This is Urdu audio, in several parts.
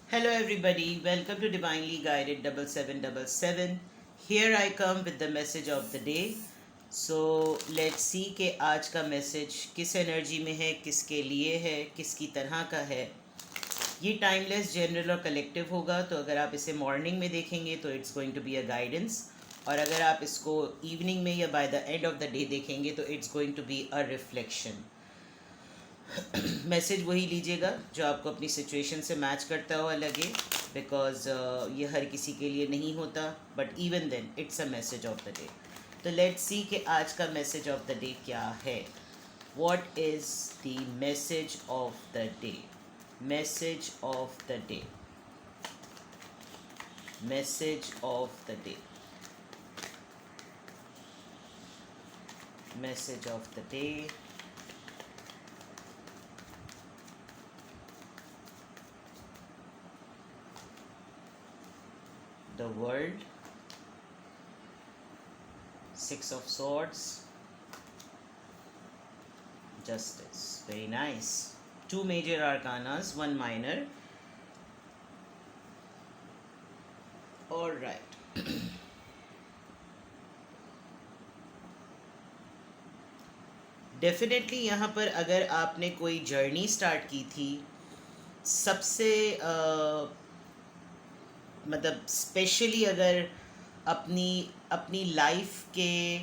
Hello, everybody. Welcome to Divinely Guided 7777. Here I come with the message of the day. So let's see کہ آج کا میسج کس انرجی میں ہے، کس کے لیے ہے، کس کی طرح کا ہے. یہ ٹائم لیس جنرل اور کلیکٹیو ہوگا، تو اگر آپ اسے مارننگ میں دیکھیں گے تو it's going to be a guidance, اور اگر آپ اس کو ایوننگ میں یا by the end of the day دیکھیں گے تو it's going to be a reflection. Message وہی لیجیے گا جو آپ کو اپنی سچویشن سے میچ کرتا ہوا لگے، بیکاز یہ ہر کسی کے لیے نہیں ہوتا، but even then it's a message of the day. تو لیٹ سی کہ آج کا میسج آف دا ڈے کیا ہے. What is the message of the day? Message of the day. Message of the day. Message of the day. The world, Six of Swords, Justice. Very nice. Two major arcanas, one minor. All right. Definitely یہاں پر اگر آپ نے کوئی جرنی سٹارٹ کی تھی، سب سے مطلب اسپیشلی اگر اپنی لائف کے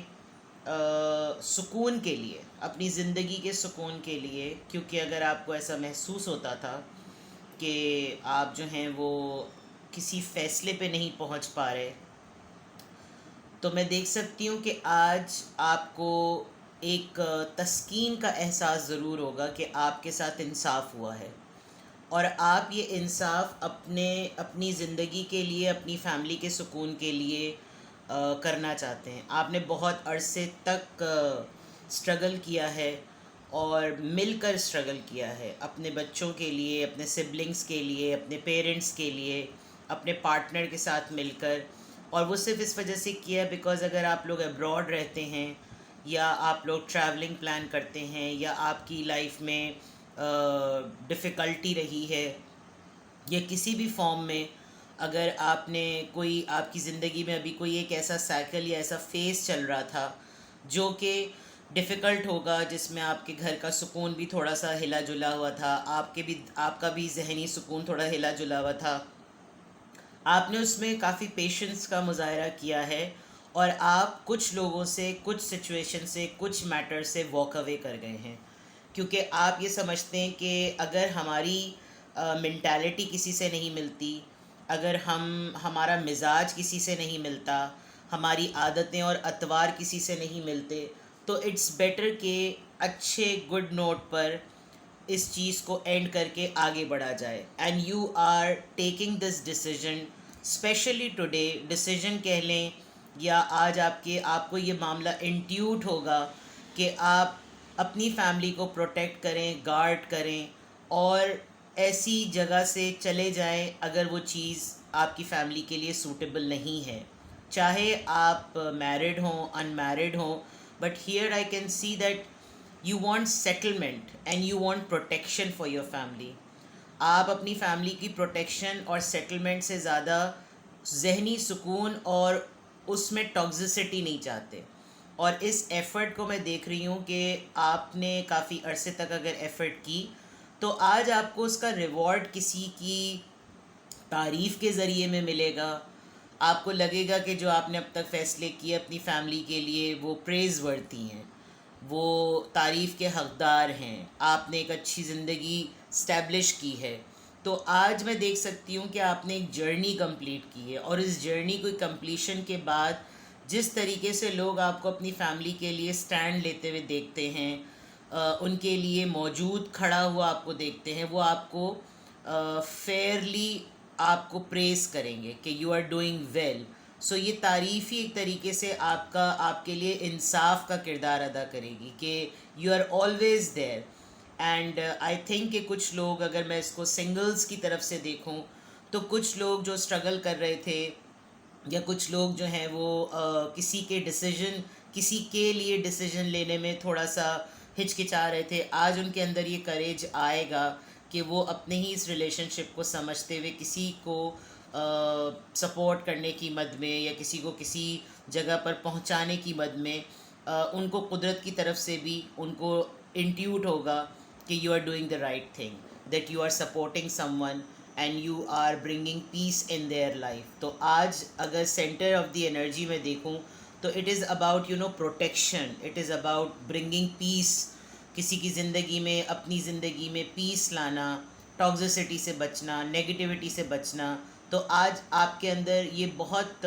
سکون کے لیے، اپنی زندگی کے سکون کے لیے، کیونکہ اگر آپ کو ایسا محسوس ہوتا تھا کہ آپ جو ہیں وہ کسی فیصلے پہ نہیں پہنچ پا رہے، تو میں دیکھ سکتی ہوں کہ آج آپ کو ایک تسکین کا احساس ضرور ہوگا کہ آپ کے ساتھ انصاف ہوا ہے، اور آپ یہ انصاف اپنی زندگی کے لیے، اپنی فیملی کے سکون کے لیے کرنا چاہتے ہیں. آپ نے بہت عرصے تک اسٹرگل کیا ہے، اور مل کر اسٹرگل کیا ہے، اپنے بچوں کے لیے، اپنے سبلنگس کے لیے، اپنے پیرنٹس کے لیے، اپنے پارٹنر کے ساتھ مل کر. اور وہ صرف اس وجہ سے کیا بیکاز اگر آپ لوگ ابراڈ رہتے ہیں، یا آپ لوگ ٹریولنگ پلان کرتے ہیں، یا آپ کی لائف میں ڈفیکلٹی رہی ہے، یا کسی بھی فارم میں اگر آپ نے آپ کی زندگی میں ابھی کوئی ایک ایسا سائیکل یا ایسا فیز چل رہا تھا جو کہ ڈیفیکلٹ ہوگا، جس میں آپ کے گھر کا سکون بھی تھوڑا سا ہلا جلا ہوا تھا، آپ کا بھی ذہنی سکون تھوڑا ہلا جلا ہوا تھا، آپ نے اس میں کافی پیشنس کا مظاہرہ کیا ہے، اور آپ کچھ لوگوں سے، کچھ سچویشن سے، کچھ میٹر سے واک اوے کر گئے ہیں، کیونکہ آپ یہ سمجھتے ہیں کہ اگر ہماری مینٹالٹی کسی سے نہیں ملتی، اگر ہمارا مزاج کسی سے نہیں ملتا، ہماری عادتیں اور اطوار کسی سے نہیں ملتے، تو اٹس بیٹر کہ اچھے گڈ نوٹ پر اس چیز کو اینڈ کر کے آگے بڑھا جائے. And you are taking this decision specially today. Decision کہہ لیں، یا آج آپ کو یہ معاملہ انٹیوٹ ہوگا کہ آپ اپنی فیملی کو پروٹیکٹ کریں، گارڈ کریں، اور ایسی جگہ سے چلے جائیں اگر وہ چیز آپ کی فیملی کے لیے سوٹیبل نہیں ہے، چاہے آپ میرڈ ہوں، ان میرڈ ہوں. But here I can see that you want settlement and you want protection for your family. آپ اپنی فیملی کی پروٹیکشن اور سیٹلمنٹ سے زیادہ ذہنی سکون اور اس میں ٹاکزسٹی نہیں چاہتے. اور اس ایفرٹ کو میں دیکھ رہی ہوں کہ آپ نے کافی عرصے تک اگر ایفرٹ کی، تو آج آپ کو اس کا ریوارڈ کسی کی تعریف کے ذریعے میں ملے گا. آپ کو لگے گا کہ جو آپ نے اب تک فیصلے کیے اپنی فیملی کے لیے وہ پریز ورتی ہیں، وہ تعریف کے حقدار ہیں، آپ نے ایک اچھی زندگی اسٹیبلش کی ہے. تو آج میں دیکھ سکتی ہوں کہ آپ نے ایک جرنی کمپلیٹ کی ہے، اور اس جرنی کو کمپلیشن کے بعد جس طریقے سے لوگ آپ کو اپنی فیملی کے لیے سٹینڈ لیتے ہوئے دیکھتے ہیں، ان کے لیے موجود کھڑا ہوا آپ کو دیکھتے ہیں، وہ آپ کو فیئرلی آپ کو پریز کریں گے کہ یو آر ڈوئنگ ویل. سو یہ تعریف ہی ایک طریقے سے آپ کے لیے انصاف کا کردار ادا کرے گی کہ you are always there. And I think کہ کچھ لوگ، اگر میں اس کو سنگلز کی طرف سے دیکھوں، تو کچھ لوگ جو اسٹرگل کر رہے تھے، یا کچھ لوگ جو ہیں وہ کسی کے لیے ڈیسیژن لینے میں تھوڑا سا ہچکچا رہے تھے، آج ان کے اندر یہ کریج آئے گا کہ وہ اپنے ہی اس ریلیشن شپ کو سمجھتے ہوئے کسی کو سپورٹ کرنے کی مد میں یا کسی کو کسی جگہ پر پہنچانے کی مد میں ان کو قدرت کی طرف سے بھی ان کو انٹیوٹ ہوگا کہ you are doing the right thing, that you are supporting some one and you are bringing peace in their life. تو آج اگر سینٹر آف دی انرجی میں دیکھوں تو it is about protection, it is about bringing peace کسی کی زندگی میں، اپنی زندگی میں پیس لانا، ٹاکزسٹی سے بچنا، نیگیٹیوٹی سے بچنا. تو آج آپ کے اندر یہ بہت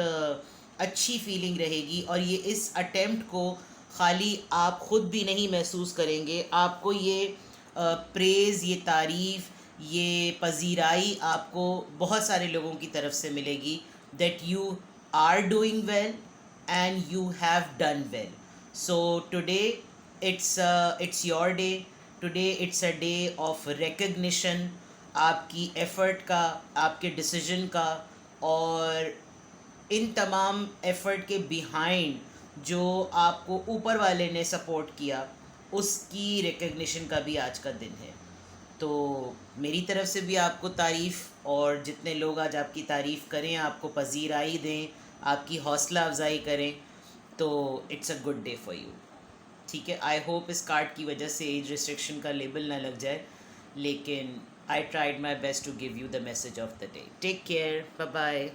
اچھی فیلنگ رہے گی، اور یہ اس اٹیمپٹ کو خالی آپ خود بھی نہیں محسوس کریں گے، آپ کو یہ پریز، یہ تعریف، یہ پذیرائی آپ کو بہت سارے لوگوں کی طرف سے ملے گی that you are doing well and you have done well. So today it's your day, today it's a day of recognition آپ کی ایفرٹ کا، آپ کے ڈیسیجن کا، اور ان تمام ایفرٹ کے بیہائنڈ جو آپ کو اوپر والے نے سپورٹ کیا، اس کی ریکگنیشن کا بھی آج کا دن ہے. تو میری طرف سے بھی آپ کو تعریف، اور جتنے لوگ آج آپ کی تعریف کریں، آپ کو پذیرائی دیں، آپ کی حوصلہ افزائی کریں، تو it's a good day for you. ٹھیک ہے، آئی ہوپ اس کارڈ کی وجہ سے ایج ریسٹرکشن کا لیبل نہ لگ جائے، لیکن I tried my best to give you the message of the day. Take care, bye bye.